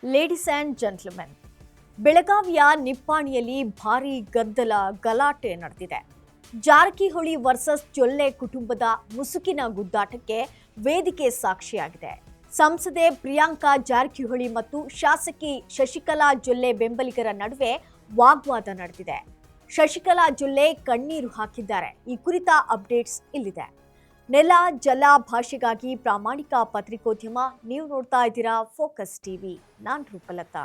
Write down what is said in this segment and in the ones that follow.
Ladies and gentlemen, ಬೆಳಗಾವಿಯ ನಿಪ್ಪಾಣಿಯಲ್ಲಿ ಭಾರೀ ಗಲಾಟೆ ನಡೆದಿದೆ. ಜಾರಕಿಹೊಳಿ ವರ್ಸಸ್ ಜೊಲ್ಲೆ ಕುಟುಂಬದ ಮುಸುಕಿನ ಗುದ್ದಾಟಕ್ಕೆ ವೇದಿಕೆ ಸಾಕ್ಷಿಯಾಗಿದೆ. ಸಂಸದೆ ಪ್ರಿಯಾಂಕಾ ಜಾರಕಿಹೊಳಿ ಮತ್ತು ಶಾಸಕಿ ಶಶಿಕಲಾ ಜೊಲ್ಲೆ ಬೆಂಬಲಿಗರ ನಡುವೆ ವಾಗ್ವಾದ ನಡೆದಿದೆ. ಶಶಿಕಲಾ ಜೊಲ್ಲೆ ಕಣ್ಣೀರು ಹಾಕಿದ್ದಾರೆ. ಈ ಕುರಿತ ಅಪ್ಡೇಟ್ಸ್ ಇಲ್ಲಿದೆ. ನೆಲ ಜಲ ಭಾಷೆಗಾಗಿ ಪ್ರಾಮಾಣಿಕ ಪತ್ರಿಕೋದ್ಯಮ. ನೀವು ನೋಡ್ತಾ ಇದ್ದೀರಾ ಫೋಕಸ್ ಟಿವಿ. ನಾನು ರೂಪಲತಾ.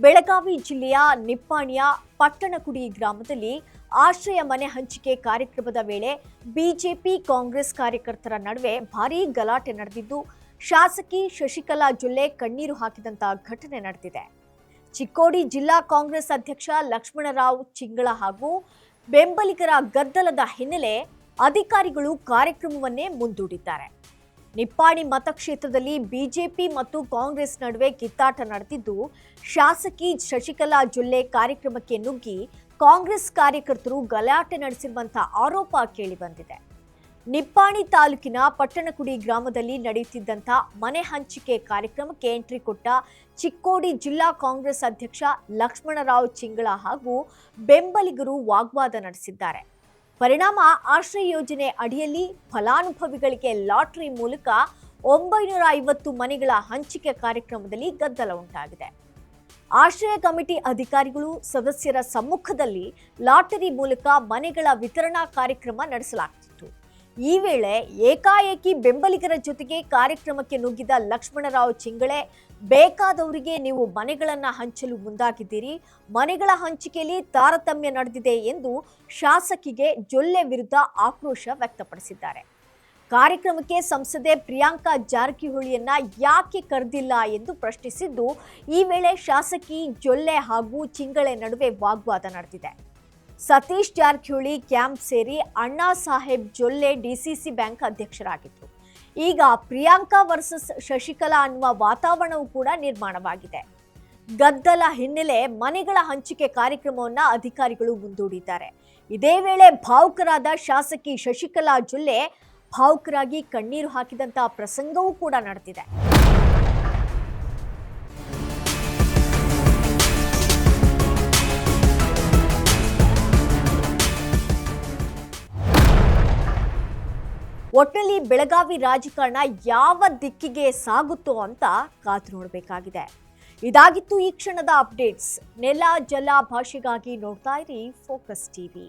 ಬೆಳಗಾವಿ ಜಿಲ್ಲೆಯ ನಿಪ್ಪಾಣಿಯ ಪಟ್ಟಣಕುಡಿ ಗ್ರಾಮದಲ್ಲಿ ಆಶ್ರಯ ಮನೆ ಹಂಚಿಕೆ ಕಾರ್ಯಕ್ರಮದ ವೇಳೆ ಬಿಜೆಪಿ ಕಾಂಗ್ರೆಸ್ ಕಾರ್ಯಕರ್ತರ ನಡುವೆ ಭಾರೀ ಗಲಾಟೆ ನಡೆದಿದ್ದು, ಶಾಸಕಿ ಶಶಿಕಲಾ ಜೊಲ್ಲೆ ಕಣ್ಣೀರು ಹಾಕಿದಂತ ಘಟನೆ ನಡೆದಿದೆ. ಚಿಕ್ಕೋಡಿ ಜಿಲ್ಲಾ ಕಾಂಗ್ರೆಸ್ ಅಧ್ಯಕ್ಷ ಲಕ್ಷ್ಮಣರಾವ್ ಚಿಂಗಳ ಹಾಗೂ ಬೆಂಬಲಿಗರ ಗದ್ದಲದ ಹಿನ್ನೆಲೆ ಅಧಿಕಾರಿಗಳು ಕಾರ್ಯಕ್ರಮವನ್ನೇ ಮುಂದೂಡಿದ್ದಾರೆ. ನಿಪ್ಪಾಣಿ ಮತಕ್ಷೇತ್ರದಲ್ಲಿ ಬಿಜೆಪಿ ಮತ್ತು ಕಾಂಗ್ರೆಸ್ ನಡುವೆ ಕಿತ್ತಾಟ ನಡೆದಿದ್ದು, ಶಾಸಕಿ ಶಶಿಕಲಾ ಜೊಲ್ಲೆ ಕಾರ್ಯಕ್ರಮಕ್ಕೆ ನುಗ್ಗಿ ಕಾಂಗ್ರೆಸ್ ಕಾರ್ಯಕರ್ತರು ಗಲಾಟೆ ನಡೆಸಿರುವಂತಹ ಆರೋಪ ಕೇಳಿಬಂದಿದೆ. ನಿಪ್ಪಾಣಿ ತಾಲೂಕಿನ ಪಟ್ಟಣಕುಡಿ ಗ್ರಾಮದಲ್ಲಿ ನಡೆಯುತ್ತಿದ್ದಂಥ ಮನೆ ಹಂಚಿಕೆ ಕಾರ್ಯಕ್ರಮಕ್ಕೆ ಎಂಟ್ರಿ ಕೊಟ್ಟ ಚಿಕ್ಕೋಡಿ ಜಿಲ್ಲಾ ಕಾಂಗ್ರೆಸ್ ಅಧ್ಯಕ್ಷ ಲಕ್ಷ್ಮಣರಾವ್ ಚಿಂಗಳ ಹಾಗೂ ಬೆಂಬಲಿಗರು ವಾಗ್ವಾದ ನಡೆಸಿದ್ದಾರೆ. ಪರಿಣಾಮ ಆಶ್ರಯ ಯೋಜನೆ ಅಡಿಯಲ್ಲಿ ಫಲಾನುಭವಿಗಳಿಗೆ ಲಾಟರಿ ಮೂಲಕ 950 ಮನೆಗಳ ಹಂಚಿಕೆ ಕಾರ್ಯಕ್ರಮದಲ್ಲಿ ಗದ್ದಲ ಉಂಟಾಗಿದೆ. ಆಶ್ರಯ ಕಮಿಟಿ ಅಧಿಕಾರಿಗಳು ಸದಸ್ಯರ ಸಮ್ಮುಖದಲ್ಲಿ ಲಾಟರಿ ಮೂಲಕ ಮನೆಗಳ ವಿತರಣಾ ಕಾರ್ಯಕ್ರಮ ನಡೆಸಲಾಗುತ್ತಿತ್ತು. ಈ ವೇಳೆ ಏಕಾಏಕಿ ಬೆಂಬಲಿಗರ ಜೊತೆಗೆ ಕಾರ್ಯಕ್ರಮಕ್ಕೆ ನುಗ್ಗಿದ ಲಕ್ಷ್ಮಣರಾವ್ ಚಿಂಗಳೆ, ಬೇಕಾದವರಿಗೆ ನೀವು ಮನೆಗಳನ್ನು ಹಂಚಲು ಮುಂದಾಗಿದ್ದೀರಿ, ಮನೆಗಳ ಹಂಚಿಕೆಯಲ್ಲಿ ತಾರತಮ್ಯ ನಡೆದಿದೆ ಎಂದು ಶಾಸಕಿಗೆ ಜೊಲ್ಲೆ ವಿರುದ್ಧ ಆಕ್ರೋಶ ವ್ಯಕ್ತಪಡಿಸಿದ್ದಾರೆ. ಕಾರ್ಯಕ್ರಮಕ್ಕೆ ಸಂಸದೆ ಪ್ರಿಯಾಂಕಾ ಜಾರಕಿಹೊಳಿಯನ್ನ ಯಾಕೆ ಕರೆದಿಲ್ಲ ಎಂದು ಪ್ರಶ್ನಿಸಿದ್ದು, ಈ ವೇಳೆ ಶಾಸಕಿ ಜೊಲ್ಲೆ ಹಾಗೂ ಚಿಂಗಳೆ ನಡುವೆ ವಾಗ್ವಾದ ನಡೆದಿದೆ. ಸತೀಶ್ ಜಾರಕಿಹೊಳಿ ಕ್ಯಾಂಪ್ ಸೇರಿ ಅಣ್ಣಾ ಸಾಹೇಬ್ ಜೊಲ್ಲೆ ಡಿಸಿಸಿ ಬ್ಯಾಂಕ್ ಅಧ್ಯಕ್ಷರಾಗಿದ್ದರು. ಈಗ ಪ್ರಿಯಾಂಕಾ ವರ್ಸಸ್ ಶಶಿಕಲಾ ಅನ್ನುವ ವಾತಾವರಣವೂ ಕೂಡ ನಿರ್ಮಾಣವಾಗಿದೆ. ಗದ್ದಲ ಹಿನ್ನೆಲೆ ಮನೆಗಳ ಹಂಚಿಕೆ ಕಾರ್ಯಕ್ರಮವನ್ನ ಅಧಿಕಾರಿಗಳು ಮುಂದೂಡಿದ್ದಾರೆ. ಇದೇ ವೇಳೆ ಭಾವುಕರಾದ ಶಾಸಕಿ ಶಶಿಕಲಾ ಜೊಲ್ಲೆ ಭಾವುಕರಾಗಿ ಕಣ್ಣೀರು ಹಾಕಿದಂತಹ ಪ್ರಸಂಗವೂ ಕೂಡ ನಡೆದಿದೆ. ಒಟ್ಟಿನಲ್ಲಿ ಬೆಳಗಾವಿ ರಾಜಕಾರಣ ಯಾವ ದಿಕ್ಕಿಗೆ ಸಾಗುತ್ತೋ ಅಂತ ಕಾದು ನೋಡಬೇಕಾಗಿದೆ. ಇದಾಗಿತ್ತು ಈ ಕ್ಷಣದ ಅಪ್ಡೇಟ್ಸ್. ನೆಲ ಜಲ ಭಾಷೆಗಾಗಿ ನೋಡ್ತಾ ಇರಿ ಫೋಕಸ್ ಟಿವಿ.